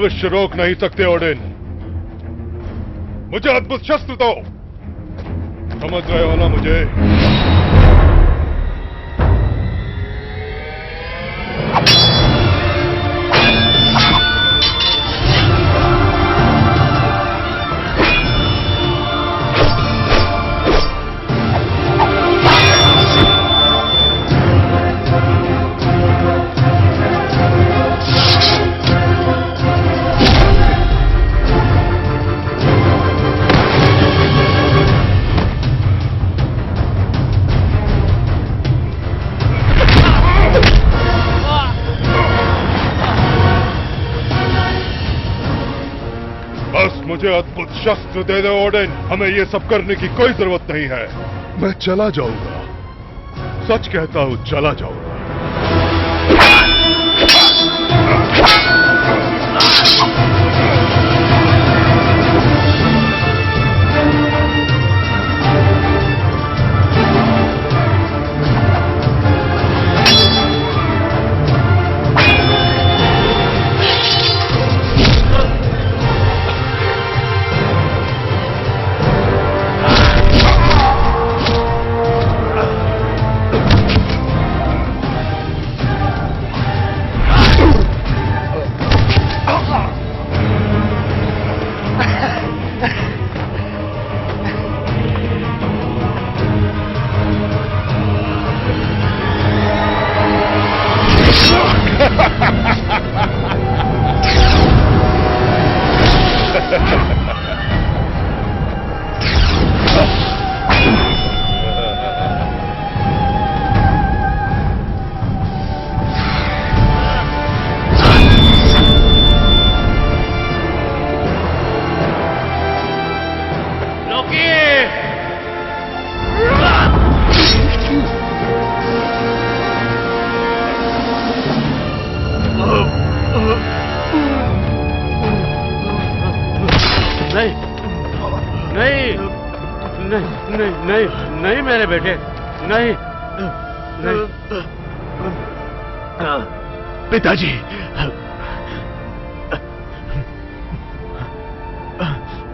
भविष्य रोक नहीं सकते ओडिन। मुझे अद्भुत शस्त्र दो। समझ रहे हो ना मुझे? मुझे अद्भुत शस्त्र दे दो ओडिन। हमें ये सब करने की कोई जरूरत नहीं है। मैं चला जाऊंगा, सच कहता हूं, चला जाऊंगा। नहीं मेरे बेटे, नहीं नहीं। पिताजी,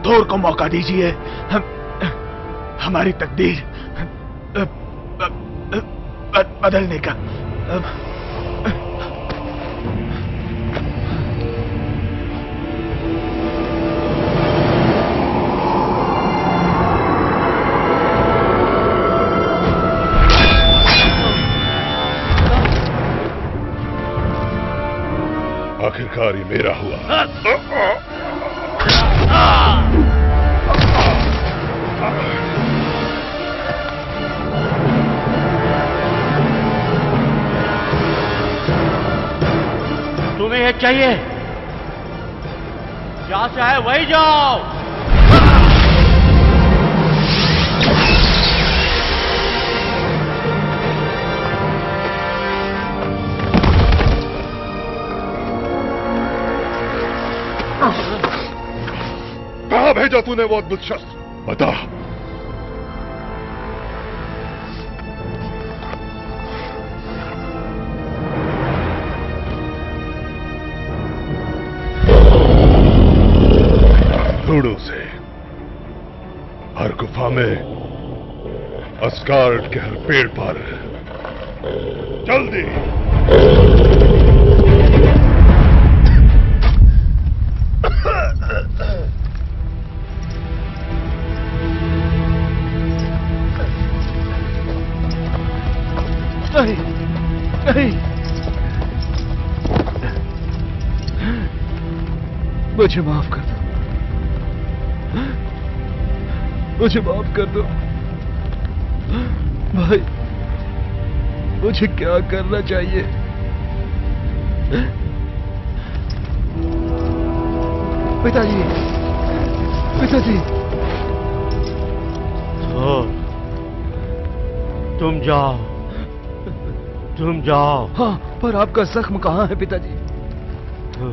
थोर को मौका दीजिए हमारी तकदीर बदलने का। आखिरकार ये मेरा हुआ। तुम्हें ये चाहिए, जहां से है वही जाओ। कहां भेजा तूने वो अद्भुत शस्त्र? बता। ढूंढो से हर गुफा में, अस्गार्ड के हर पेड़ पर। जल्दी। नहीं नहीं, मुझे माफ कर दो, मुझे माफ कर दो भाई। मुझे क्या करना चाहिए? पिताजी, पिताजी। तुम जाओ, तुम जाओ। हाँ, पर आपका जख्म कहाँ है पिताजी?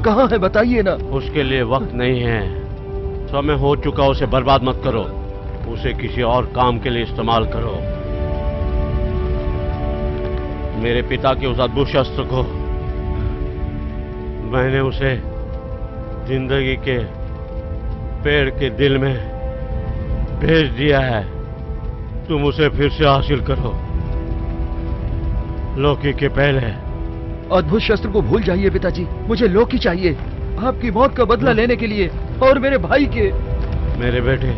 कहाँ है बताइए ना। उसके लिए वक्त नहीं है, समय हो चुका, उसे बर्बाद मत करो, उसे किसी और काम के लिए इस्तेमाल करो। मेरे पिता के उस अद्भुत शस्त्र को मैंने उसे जिंदगी के पेड़ के दिल में भेज दिया है। तुम उसे फिर से हासिल करो, लोकी के पहले। अद्भुत शस्त्र को भूल जाइए पिताजी, मुझे लोकी चाहिए आपकी मौत का बदला लेने के लिए और मेरे भाई के। मेरे बेटे,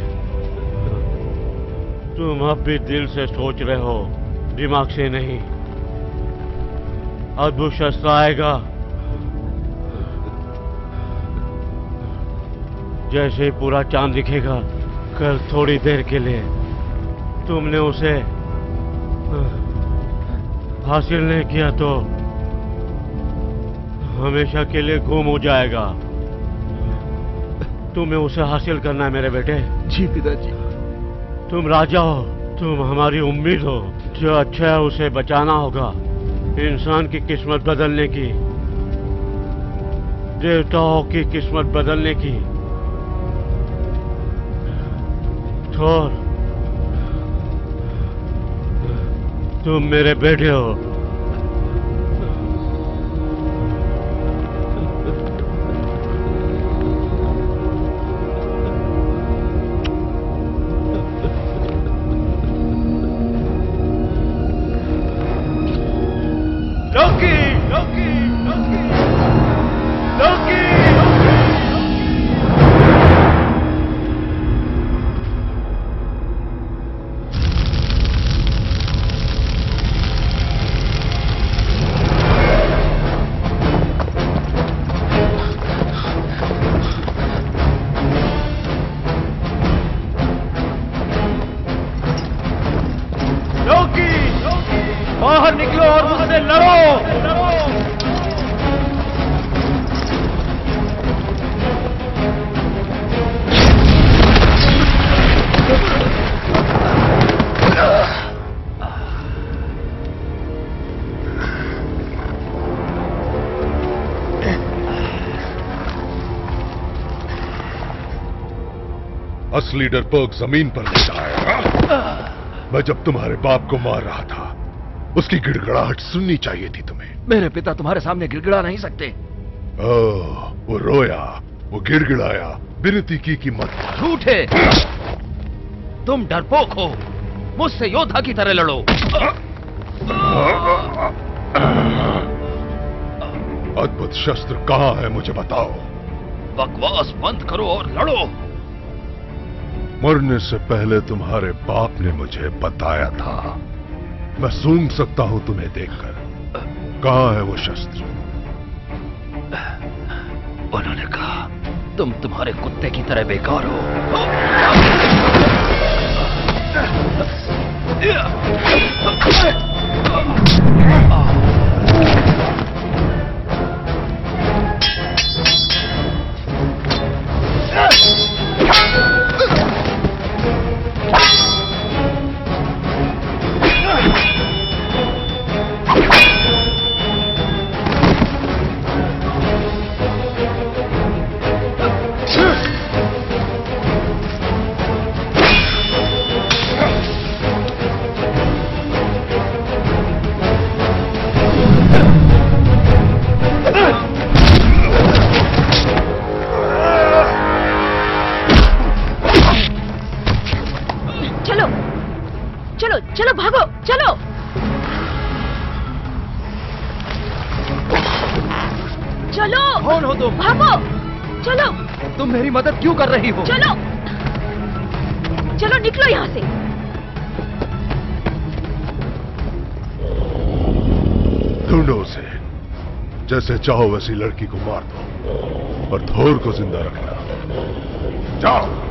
तुम अब भी दिल से सोच रहे हो, दिमाग से नहीं। अद्भुत शस्त्र आएगा जैसे ही पूरा चांद दिखेगा। कल थोड़ी देर के लिए तुमने उसे हासिल नहीं किया तो हमेशा के लिए गुम हो जाएगा। तुम्हें उसे हासिल करना है मेरे बेटे। जी पिताजी। तुम राजा हो, तुम हमारी उम्मीद हो। जो अच्छा है उसे बचाना होगा। इंसान की किस्मत बदलने की, देवताओं की किस्मत बदलने की। थोर, तुम मेरे बेटे हो। लोकी, लोकी, लोकी, लोकी, लोकी, लोकी, बाहर निकलो और मुझसे लड़ो। असली डरपोक जमीन पर लेटा है। मैं जब तुम्हारे बाप को मार रहा था, उसकी गिड़गिड़ाहट सुननी चाहिए थी तुम्हें। मेरे पिता तुम्हारे सामने गिड़गिड़ा नहीं सकते। ओह, वो रोया, वो गिड़गिड़ाया, विनती की कीमत। झूठे, तुम डरपोक हो। मुझसे योद्धा की तरह लड़ो। अद्भुत शस्त्र कहाँ है, मुझे बताओ। बकवास बंद करो और लड़ो। मरने से पहले तुम्हारे बाप ने मुझे बताया था। मैं सूंघ सकता हूं तुम्हें देखकर। कहाँ है वो शस्त्र? उन्होंने कहा तुम तुम्हारे कुत्ते की तरह बेकार हो। चलो चलो भागो, चलो। चलो, कौन हो तुम? भागो, चलो। तुम मेरी मदद क्यों कर रही हो? चलो चलो, निकलो यहाँ से। ढूंढो उसे, जैसे चाहो वैसी लड़की को मार दो और थोर को जिंदा रखना। जाओ।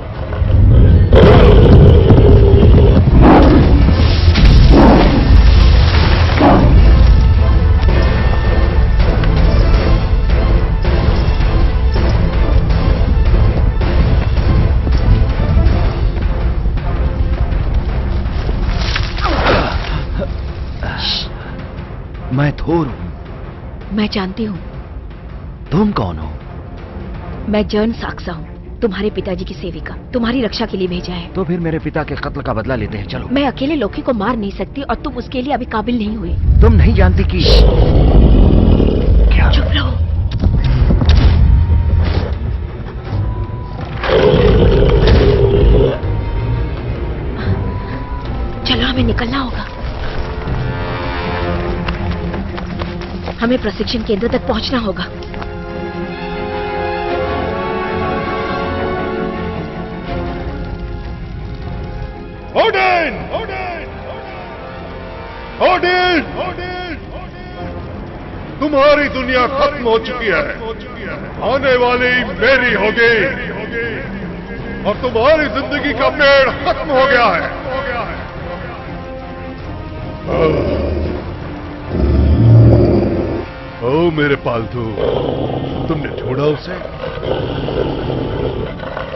मैं थोर हूँ। मैं जानती हूँ। तुम कौन हो? मैं जर्न साक्सा हूँ, तुम्हारे पिताजी की सेविका। तुम्हारी रक्षा के लिए भेजा है। तो फिर मेरे पिता के कत्ल का बदला लेते हैं, चलो। मैं अकेले लोकी को मार नहीं सकती और तुम उसके लिए अभी काबिल नहीं हुई। तुम नहीं जानती कि क्या? चुप रहो। चलो हमें निकलना होगा। हमें प्रशिक्षण केंद्र तक पहुंचना होगा। ओडिन! ओडिन! ओडिन! ओडिन! तुम्हारी दुनिया खत्म हो चुकी है, आने वाली मेरी होगी, और तुम्हारी जिंदगी का पेड़ खत्म हो गया है। ओ मेरे पालतू, तुमने ढूंढा उसे,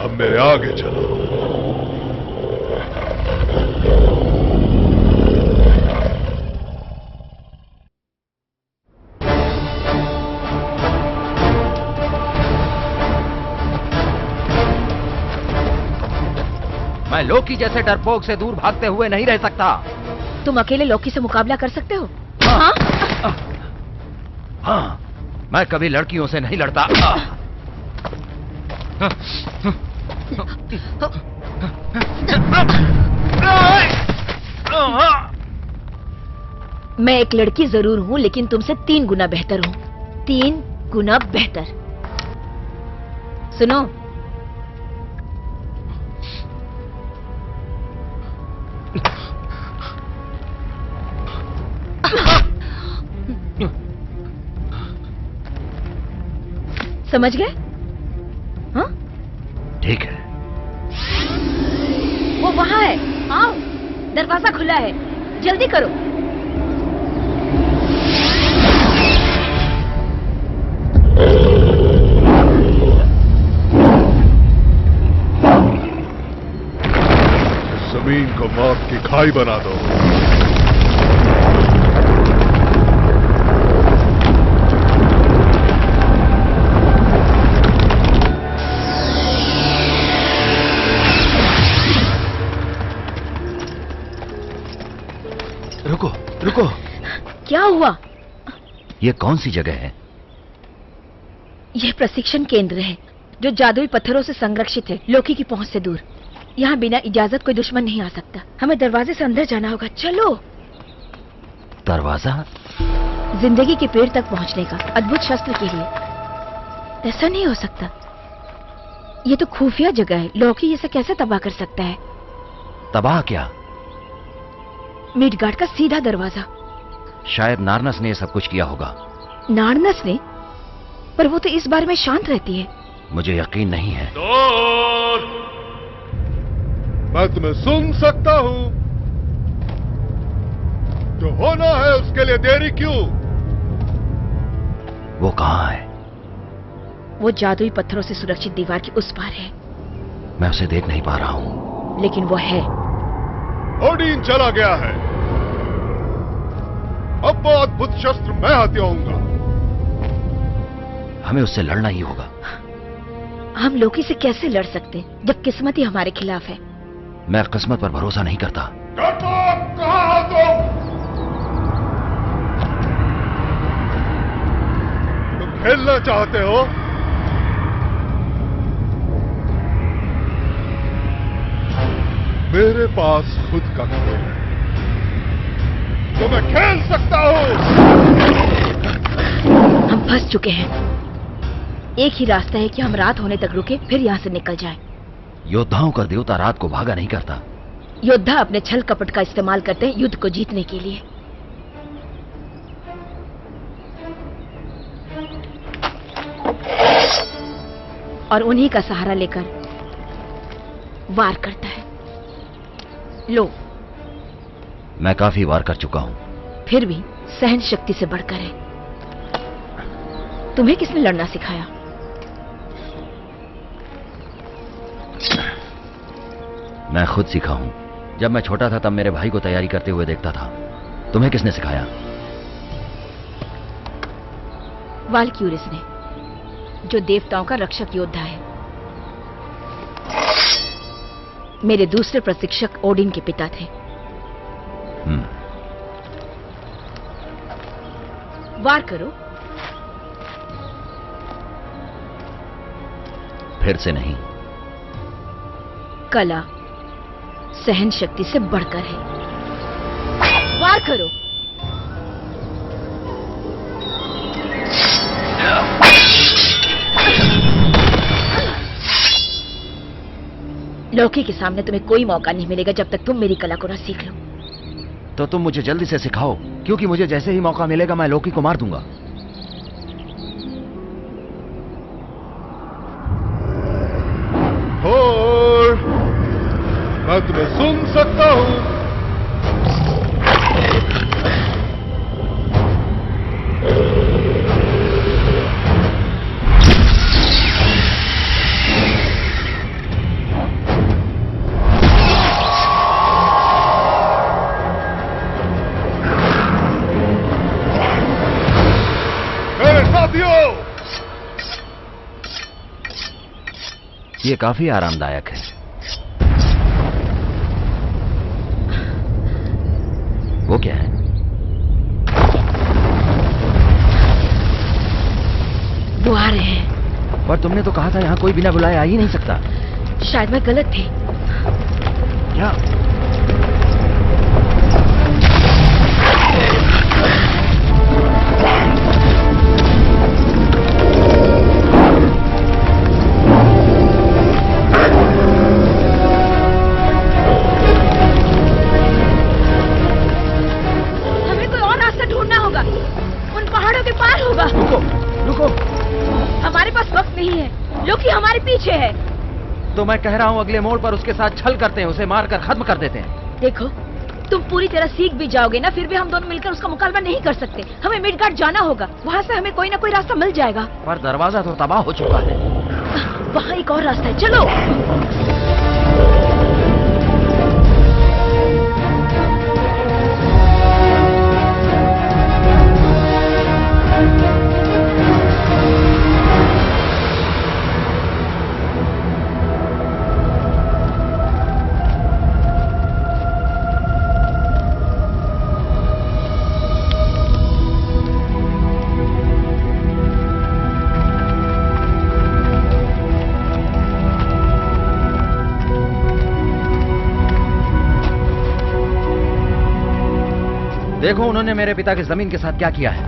अब मेरे आगे चलो। मैं लोकी जैसे डरपोक से दूर भागते हुए नहीं रह सकता। तुम अकेले लोकी से मुकाबला कर सकते हो? हाँ? हाँ, मैं कभी लड़कियों से नहीं लड़ता। मैं एक लड़की जरूर हूँ, लेकिन तुमसे 3 गुना बेहतर हूँ। 3 गुना बेहतर। सुनो, समझ गए? हाँ? ठीक है। वो वहाँ है, आओ, दरवाजा खुला है, जल्दी करो। जमीन को मौत की खाई बना दो। रुको, रुको। क्या हुआ? ये कौन सी जगह है? यह प्रशिक्षण केंद्र है, जो जादुई पत्थरों से संरक्षित है, लोकी की पहुंच से दूर। यहाँ बिना इजाजत कोई दुश्मन नहीं आ सकता। हमें दरवाजे से अंदर जाना होगा। चलो। दरवाजा? जिंदगी के पेड़ तक पहुंचने का अद्भुत शस्त्र के लिए। ऐसा नहीं हो सकता। ये तो खुफिया जगह है। लोकी इसे कैसे तबाह कर सकता है? तबाह क्या? मिडगार्ड का सीधा दरवाजा। शायद नार्नस ने सब कुछ किया होगा। नार्नस ने? पर वो तो इस बारे में शांत रहती है। मुझे यकीन नहीं है। मैं तुम्हें सुन सकता हूं। जो होना है उसके लिए देरी क्यों? वो कहाँ है? वो जादुई पत्थरों से सुरक्षित दीवार के उस पार है। मैं उसे देख नहीं पा रहा हूँ। लेकिन वो है। ओडिन चला गया है। अब वो अद्भुत शस्त्र मैं हाथ आऊंगा। हमें उससे लड़ना ही होगा। हम लोकी से कैसे लड़ सकते जब किस्मत ही हमारे खिलाफ है? मैं किस्मत पर भरोसा नहीं करता। कहाँ हो तुम खेलना चाहते हो? मेरे पास खुद का खेल है, तो मैं खेल सकता हूं। हम फंस चुके हैं। एक ही रास्ता है कि हम रात होने तक रुके, फिर यहाँ से निकल जाएं। योद्धाओं का देवता रात को भागा नहीं करता। योद्धा अपने छल कपट का इस्तेमाल करते हैं युद्ध को जीतने के लिए। और उन्हीं का सहारा लेकर वार करता है। लो। मैं काफी वार कर चुका हूं। फिर भी सहन शक्ति से बढ़कर है। तुम्हें किसने लड़ना सिखाया? मैं खुद सीखा हूं। जब मैं छोटा था तब मेरे भाई को तैयारी करते हुए देखता था। तुम्हें किसने सिखाया? वाल्क्यूरिस ने, जो देवताओं का रक्षक योद्धा है। मेरे दूसरे प्रशिक्षक ओडिन के पिता थे। वार करो। फिर से नहीं। कला सहन शक्ति से बढ़कर है। वार करो। लोकी के सामने तुम्हें कोई मौका नहीं मिलेगा जब तक तुम मेरी कला को न सीख लो। तो तुम मुझे जल्दी से सिखाओ, क्योंकि मुझे जैसे ही मौका मिलेगा मैं लोकी को मार दूंगा। और मैं तुम्हें सुन सकता हूं। मेरे साथियों, ये काफी आरामदायक है। वो क्या है? वो आ रहे हैं। पर तुमने तो कहा था यहाँ कोई बिना बुलाए आ ही नहीं सकता। शायद मैं गलत थी। क्या? हमें कोई और रास्ता ढूंढना होगा। उन पहाड़ों के पार होगा। रुको, रुको। हमारे पास वक्त नहीं है। लोकी हमारे पीछे है। तो मैं कह रहा हूँ अगले मोड़ पर उसके साथ छल करते हैं, उसे मारकर खत्म कर देते हैं। देखो, तुम पूरी तरह सीख भी जाओगे ना, फिर भी हम दोनों मिलकर उसका मुकाबला नहीं कर सकते। हमें मिडगार्ड जाना होगा। वहाँ से हमें कोई ना कोई रास्ता मिल जाएगा। पर दरवाजा तो तबाह हो चुका है। वहाँ एक और रास्ता है, चलो। देखो उन्होंने मेरे पिता की जमीन के साथ क्या किया है।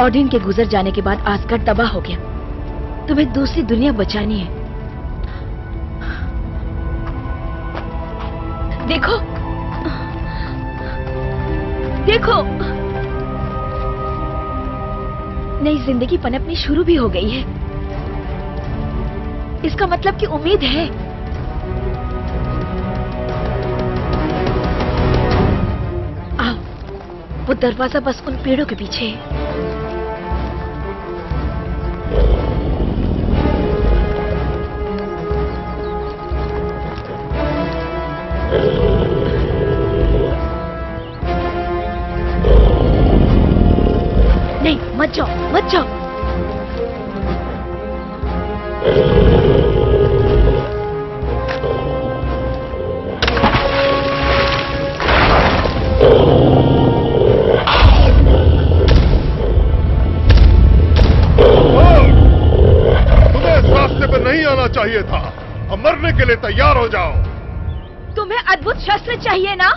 ओडिन के गुजर जाने के बाद आसगढ़ तबाह हो गया। तुम्हें दूसरी दुनिया बचानी है। देखो, देखो, नई जिंदगी पनपनी शुरू भी हो गई है। इसका मतलब कि उम्मीद है। आओ, वो दरवाजा बस उन पेड़ों के पीछे है। नहीं, मत जाओ, मत जाओ। तुम्हें इस रास्ते पर नहीं आना चाहिए था। अब मरने के लिए तैयार हो जाओ। तुम्हें अद्भुत शस्त्र चाहिए ना?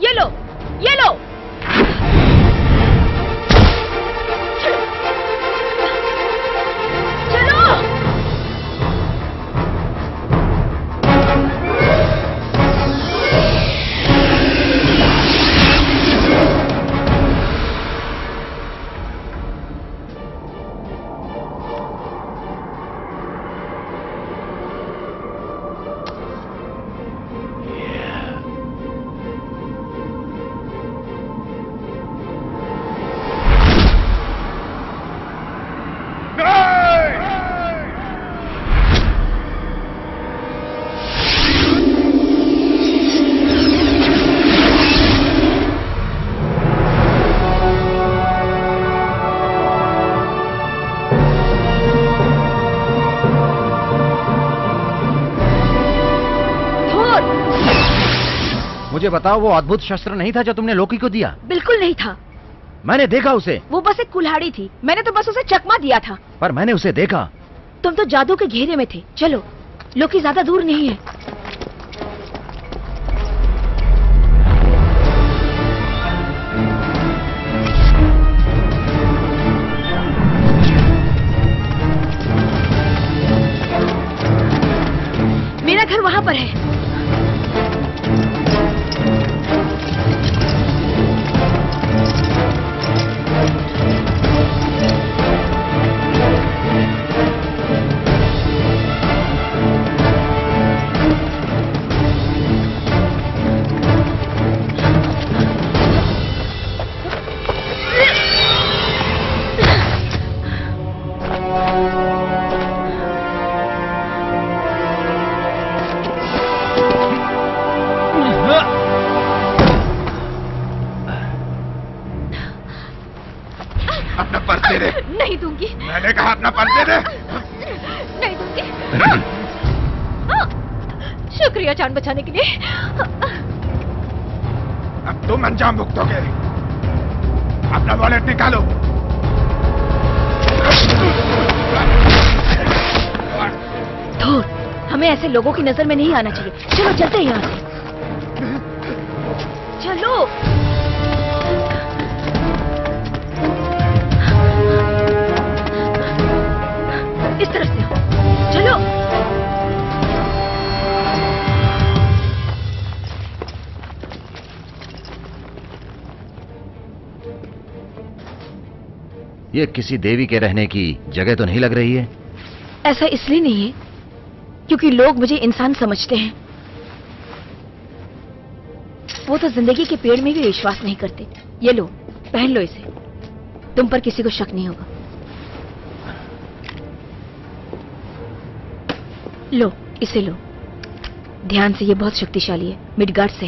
ये लो, ये लो। चलो। मुझे बताओ, वो अद्भुत शस्त्र नहीं था जो तुमने लोकी को दिया? बिल्कुल नहीं था। मैंने देखा उसे। वो बस एक कुल्हाड़ी थी। मैंने तो बस उसे चकमा दिया था। पर मैंने उसे देखा। तुम तो जादू के घेरे में थे। चलो, लोकी ज्यादा दूर नहीं है। नहीं दूंगी। मैंने कहा अपना पर्स दे दे। नहीं दूंगी। शुक्रिया जान बचाने के लिए। अब तुम अंजाम भुगतोगे। अपना वॉलेट निकालो। धूर, हमें ऐसे लोगों की नजर में नहीं आना चाहिए। चलो चलते हैं यहाँ से। चलो। इस तरफ से आओ। चलो। ये किसी देवी के रहने की जगह तो नहीं लग रही है। ऐसा इसलिए नहीं है क्योंकि लोग मुझे इंसान समझते हैं। वो तो जिंदगी के पेड़ में भी विश्वास नहीं करते। ये लो, पहन लो इसे। तुम पर किसी को शक नहीं होगा। लो, इसे लो। ध्यान से, ये बहुत शक्तिशाली है। मिडगार्ड से है।